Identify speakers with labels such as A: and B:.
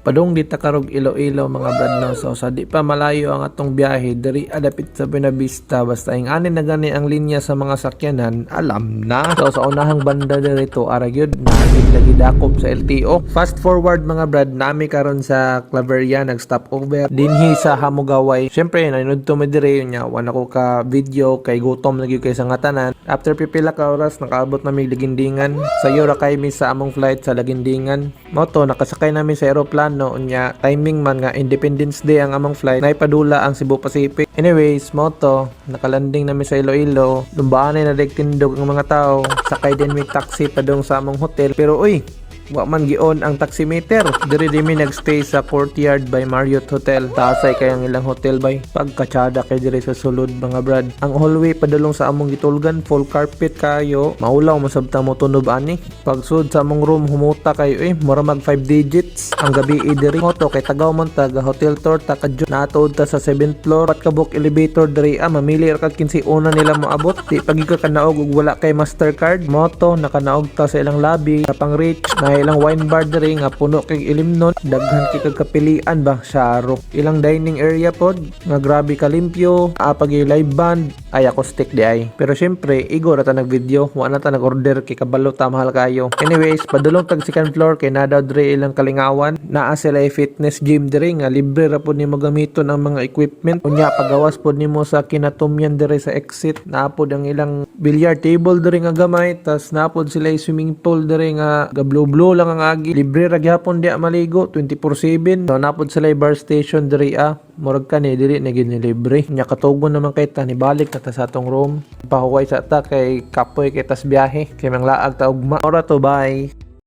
A: Padung dita karog Iloilo mga brad no. So sa di pa malayo ang atong biyahe diri adapit sa Buenavista basta ing ani na gani ang linya sa mga sakyanan alam na. So sa unahang banda dito ara gyud nagid lagi dakop sa LTO. Fast forward mga brad nami karon sa Claveria nag stop over dinhi sa Hamugaway. Syempre nanudto mi diri nya wan ako ka video kay gutom lagi kay sa ngatanan. After pipila ka oras nakaabot na mi Lagindingan. Sayo ra kay mi sa among flight sa Lagindingan. Moto nakasakay namin sa eroplano unya timing man nga Independence Day ang among flight naipadula ang Cebu Pacific. Anyways moto nakalanding namin sa Iloilo lumbaan na tindog ang mga tao sakay din mi taxi padung sa among hotel pero uy wa man gion ang taximeter. Diri mi nagstay sa Courtyard by Marriott Hotel. Taasay kay ang ilang hotel bay. Pagkatsada kay diri sa sulod mga brad. Ang hallway padulong sa among gitulgan full carpet kayo. Maulaw masabta mo tunob ani. Pagsud sa among room humuta kayo mura mag 5 digits. Ang gabi diri moto kay tagaw man taga hotel tour ta kadyo. Natuod ta sa 7th floor pat kabuk elevator diri mamili ra kag 15 una nila moabot. Di pagi ka kanaog ug wala kay Mastercard. Moto nakanaog ta sa ilang lobby sa pang rich na ilang wine bar diri nga puno kay ilimnon daghan kay kapilian ba syaro ilang dining area pod nga grabe kalimpyo apag live band ay acoustic di ay pero syempre igo ra ta nag video wa na ta nag order kay kabalo ta mahal kayo. Anyways padulong tag second floor kay nadaw diri ilang kalingawan naa sila fitness gym diri nga libre ra pod nimo gamiton ang mga equipment unya pagawas pod nimo sa kinatumyan diri sa exit naa pod ang ilang billiard table diri nga gamay tas naa pod sila swimming pool diri nga gablo lang ang agi libre ra gyapon di maligo 24/7 so napod sa bar station diri murag kani diri na gid ni libre nya katugon naman kay ta ni balik na ta sa atong room pahuway sa ta kay kapoy kay tas biyahe kay manglaag ta ugma ora to bye.